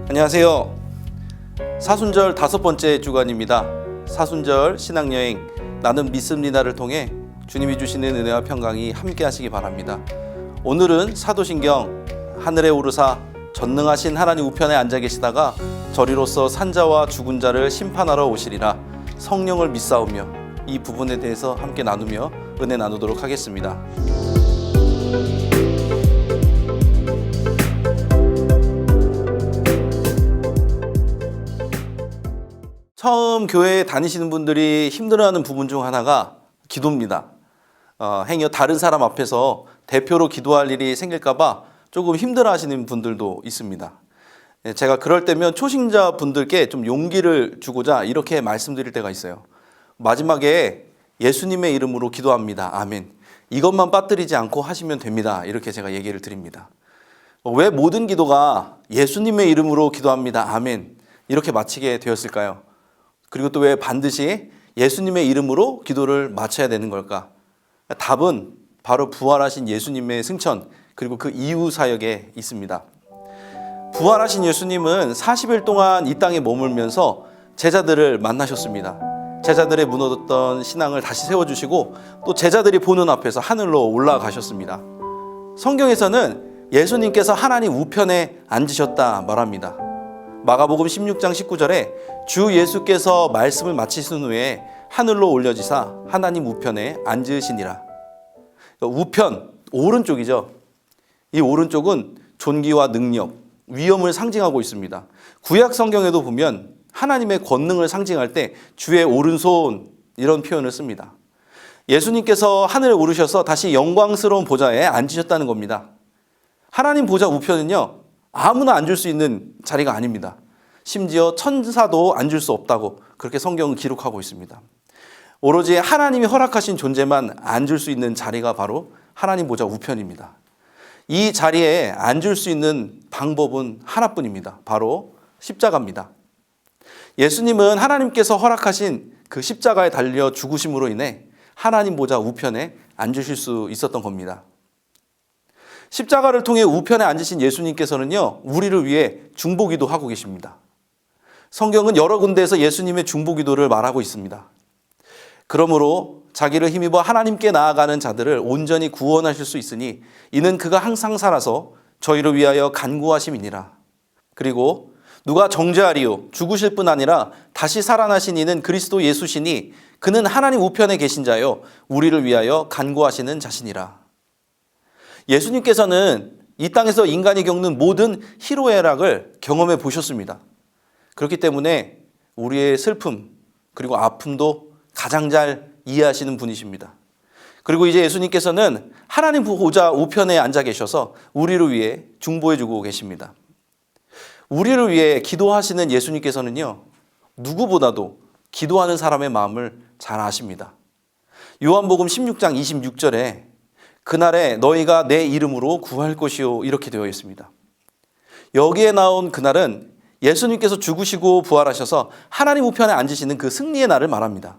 안녕하세요. 사순절 5번째 주간입니다. 사순절 신앙여행 나는 믿습니다를 통해 주님이 주시는 은혜와 평강이 함께 하시기 바랍니다. 오늘은 사도신경 하늘에 오르사 전능하신 하나님 우편에 앉아 계시다가 저리로서 산자와 죽은 자를 심판하러 오시리라 성령을 믿사오며 이 부분에 대해서 함께 나누며 은혜 나누도록 하겠습니다. 처음 교회에 다니시는 분들이 힘들어하는 부분 중 하나가 기도입니다. 행여 다른 사람 앞에서 대표로 기도할 일이 생길까 봐 조금 힘들어하시는 분들도 있습니다. 제가 그럴 때면 초신자 분들께 좀 용기를 주고자 이렇게 말씀드릴 때가 있어요. 마지막에 예수님의 이름으로 기도합니다. 아멘. 이것만 빠뜨리지 않고 하시면 됩니다. 이렇게 제가 얘기를 드립니다. 왜 모든 기도가 예수님의 이름으로 기도합니다. 아멘. 이렇게 마치게 되었을까요? 그리고 또 왜 반드시 예수님의 이름으로 기도를 마쳐야 되는 걸까? 답은 바로 부활하신 예수님의 승천 그리고 그 이후 사역에 있습니다. 부활하신 예수님은 40일 동안 이 땅에 머물면서 제자들을 만나셨습니다. 제자들의 무너졌던 신앙을 다시 세워주시고 또 제자들이 보는 앞에서 하늘로 올라가셨습니다. 성경에서는 예수님께서 하나님 우편에 앉으셨다 말합니다. 마가복음 16장 19절에 주 예수께서 말씀을 마치신 후에 하늘로 올려지사 하나님 우편에 앉으시니라. 우편, 오른쪽이죠. 이 오른쪽은 존귀와 능력, 위엄을 상징하고 있습니다. 구약 성경에도 보면 하나님의 권능을 상징할 때 주의 오른손 이런 표현을 씁니다. 예수님께서 하늘에 오르셔서 다시 영광스러운 보좌에 앉으셨다는 겁니다. 하나님 보좌 우편은요, 아무나 앉을 수 있는 자리가 아닙니다. 심지어 천사도 앉을 수 없다고 그렇게 성경은 기록하고 있습니다. 오로지 하나님이 허락하신 존재만 앉을 수 있는 자리가 바로 하나님 보좌 우편입니다. 이 자리에 앉을 수 있는 방법은 하나뿐입니다. 바로 십자가입니다. 예수님은 하나님께서 허락하신 그 십자가에 달려 죽으심으로 인해 하나님 보좌 우편에 앉으실 수 있었던 겁니다. 십자가를 통해 우편에 앉으신 예수님께서는요, 우리를 위해 중보기도 하고 계십니다. 성경은 여러 군데에서 예수님의 중보기도를 말하고 있습니다. 그러므로 자기를 힘입어 하나님께 나아가는 자들을 온전히 구원하실 수 있으니 이는 그가 항상 살아서 저희를 위하여 간구하심이니라. 그리고 누가 정죄하리요 죽으실 뿐 아니라 다시 살아나신 이는 그리스도 예수시니 그는 하나님 우편에 계신 자요 우리를 위하여 간구하시는 자시니라. 예수님께서는 이 땅에서 인간이 겪는 모든 희로애락을 경험해 보셨습니다. 그렇기 때문에 우리의 슬픔 그리고 아픔도 가장 잘 이해하시는 분이십니다. 그리고 이제 예수님께서는 하나님 보좌 우편에 앉아 계셔서 우리를 위해 중보해 주고 계십니다. 우리를 위해 기도하시는 예수님께서는요, 누구보다도 기도하는 사람의 마음을 잘 아십니다. 요한복음 16장 26절에 그날에 너희가 내 이름으로 구할 것이요 이렇게 되어 있습니다. 여기에 나온 그날은 예수님께서 죽으시고 부활하셔서 하나님 우편에 앉으시는 그 승리의 날을 말합니다.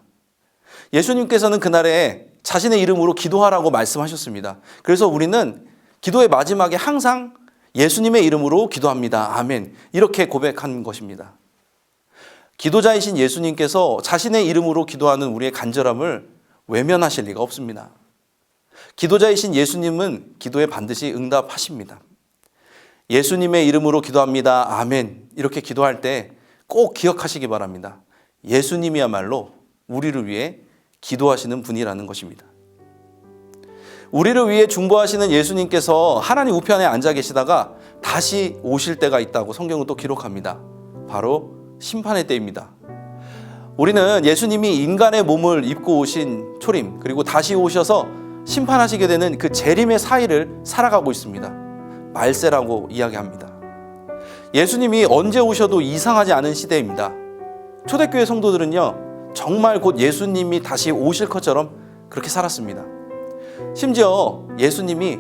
예수님께서는 그날에 자신의 이름으로 기도하라고 말씀하셨습니다. 그래서 우리는 기도의 마지막에 항상 예수님의 이름으로 기도합니다. 아멘. 이렇게 고백한 것입니다. 기도자이신 예수님께서 자신의 이름으로 기도하는 우리의 간절함을 외면하실 리가 없습니다. 기도자이신 예수님은 기도에 반드시 응답하십니다. 예수님의 이름으로 기도합니다. 아멘. 이렇게 기도할 때 꼭 기억하시기 바랍니다. 예수님이야말로 우리를 위해 기도하시는 분이라는 것입니다. 우리를 위해 중보하시는 예수님께서 하나님 우편에 앉아 계시다가 다시 오실 때가 있다고 성경은 또 기록합니다. 바로 심판의 때입니다. 우리는 예수님이 인간의 몸을 입고 오신 초림 그리고 다시 오셔서 심판하시게 되는 그 재림의 사이를 살아가고 있습니다. 말세라고 이야기합니다. 예수님이 언제 오셔도 이상하지 않은 시대입니다. 초대교회 성도들은요, 정말 곧 예수님이 다시 오실 것처럼 그렇게 살았습니다. 심지어 예수님이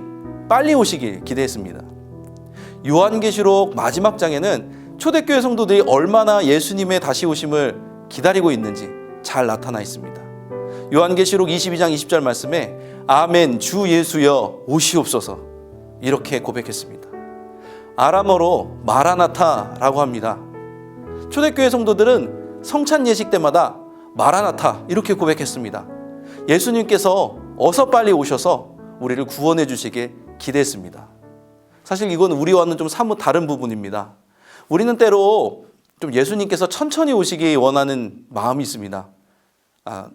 빨리 오시길 기대했습니다. 요한계시록 마지막 장에는 초대교회 성도들이 얼마나 예수님의 다시 오심을 기다리고 있는지 잘 나타나 있습니다. 요한계시록 22장 20절 말씀에 아멘 주 예수여 오시옵소서 이렇게 고백했습니다. 아람어로 마라나타라고 합니다. 초대교회 성도들은 성찬 예식 때마다 마라나타 이렇게 고백했습니다. 예수님께서 어서 빨리 오셔서 우리를 구원해 주시게 기대했습니다. 사실 이건 우리와는 좀 사뭇 다른 부분입니다. 우리는 때로 좀 예수님께서 천천히 오시기 원하는 마음이 있습니다.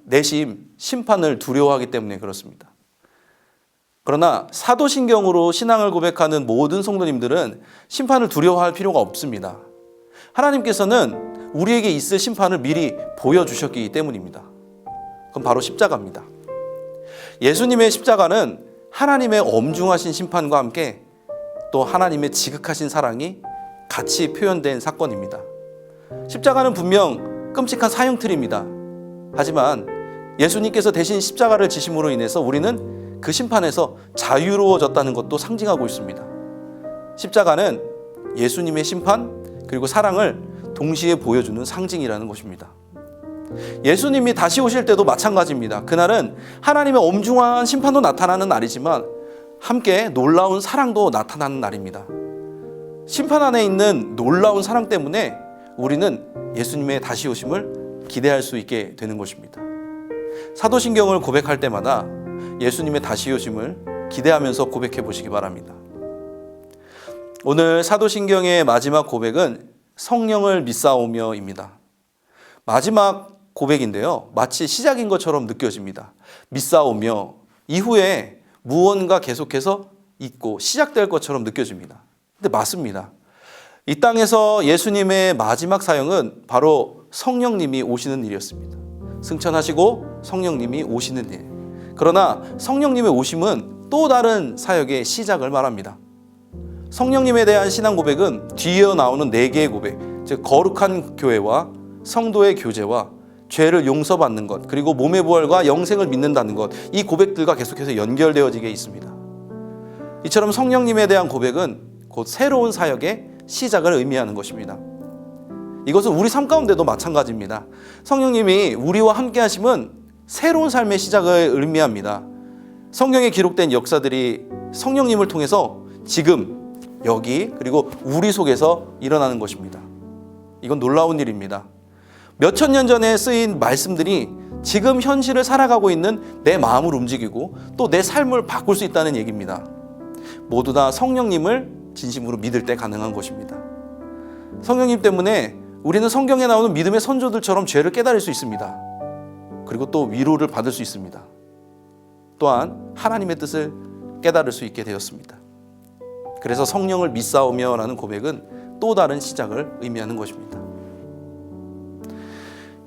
내심 심판을 두려워하기 때문에 그렇습니다. 그러나 사도신경으로 신앙을 고백하는 모든 성도님들은 심판을 두려워할 필요가 없습니다. 하나님께서는 우리에게 있을 심판을 미리 보여주셨기 때문입니다. 그건 바로 십자가입니다. 예수님의 십자가는 하나님의 엄중하신 심판과 함께 또 하나님의 지극하신 사랑이 같이 표현된 사건입니다. 십자가는 분명 끔찍한 사형틀입니다. 하지만 예수님께서 대신 십자가를 지심으로 인해서 우리는 그 심판에서 자유로워졌다는 것도 상징하고 있습니다. 십자가는 예수님의 심판 그리고 사랑을 동시에 보여주는 상징이라는 것입니다. 예수님이 다시 오실 때도 마찬가지입니다. 그날은 하나님의 엄중한 심판도 나타나는 날이지만 함께 놀라운 사랑도 나타나는 날입니다. 심판 안에 있는 놀라운 사랑 때문에 우리는 예수님의 다시 오심을 기대할 수 있게 되는 것입니다. 사도신경을 고백할 때마다 예수님의 다시 오심을 기대하면서 고백해 보시기 바랍니다. 오늘 사도신경의 마지막 고백은 성령을 믿사오며입니다. 마지막 고백인데요, 마치 시작인 것처럼 느껴집니다. 믿사오며 이후에 무언가 계속해서 있고 시작될 것처럼 느껴집니다. 근데 맞습니다. 이 땅에서 예수님의 마지막 사역은 바로 성령님이 오시는 일이었습니다. 승천하시고 성령님이 오시는 일. 그러나 성령님의 오심은 또 다른 사역의 시작을 말합니다. 성령님에 대한 신앙 고백은 뒤이어 나오는 4개의 고백, 즉 거룩한 교회와 성도의 교제와 죄를 용서받는 것, 그리고 몸의 부활과 영생을 믿는다는 것, 이 고백들과 계속해서 연결되어지게 있습니다. 이처럼 성령님에 대한 고백은 곧 새로운 사역의 시작을 의미하는 것입니다. 이것은 우리 삶 가운데도 마찬가지입니다. 성령님이 우리와 함께 하심은 새로운 삶의 시작을 의미합니다. 성경에 기록된 역사들이 성령님을 통해서 지금 여기 그리고 우리 속에서 일어나는 것입니다. 이건 놀라운 일입니다. 몇천 년 전에 쓰인 말씀들이 지금 현실을 살아가고 있는 내 마음을 움직이고 또 내 삶을 바꿀 수 있다는 얘기입니다. 모두 다 성령님을 진심으로 믿을 때 가능한 것입니다. 성령님 때문에 우리는 성경에 나오는 믿음의 선조들처럼 죄를 깨달을 수 있습니다. 그리고 또 위로를 받을 수 있습니다. 또한 하나님의 뜻을 깨달을 수 있게 되었습니다. 그래서 성령을 믿사오며 라는 고백은 또 다른 시작을 의미하는 것입니다.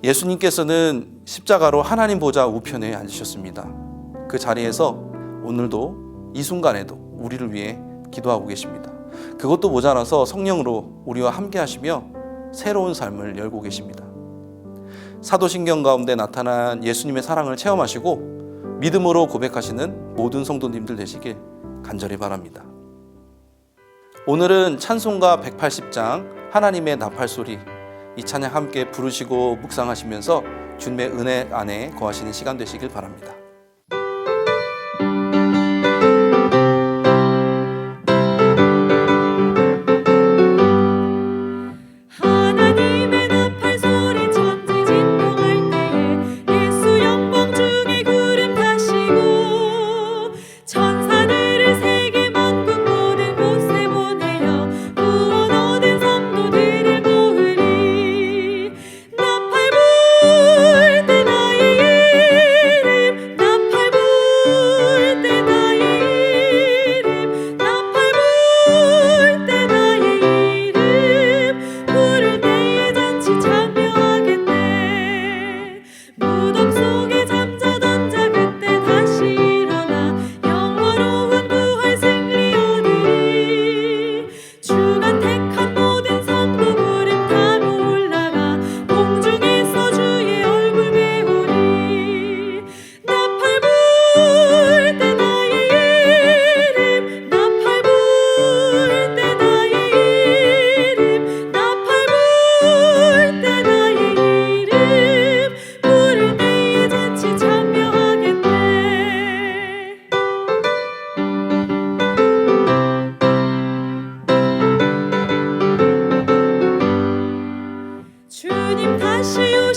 예수님께서는 십자가로 하나님 보좌 우편에 앉으셨습니다. 그 자리에서 오늘도 이 순간에도 우리를 위해 기도하고 계십니다. 그것도 모자라서 성령으로 우리와 함께 하시며 새로운 삶을 열고 계십니다. 사도신경 가운데 나타난 예수님의 사랑을 체험하시고 믿음으로 고백하시는 모든 성도님들 되시길 간절히 바랍니다. 오늘은 찬송가 180장 하나님의 나팔소리, 이 찬양 함께 부르시고 묵상하시면서 주님의 은혜 안에 거하시는 시간 되시길 바랍니다. 나팔 불 때 나의 이름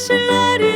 오실 날이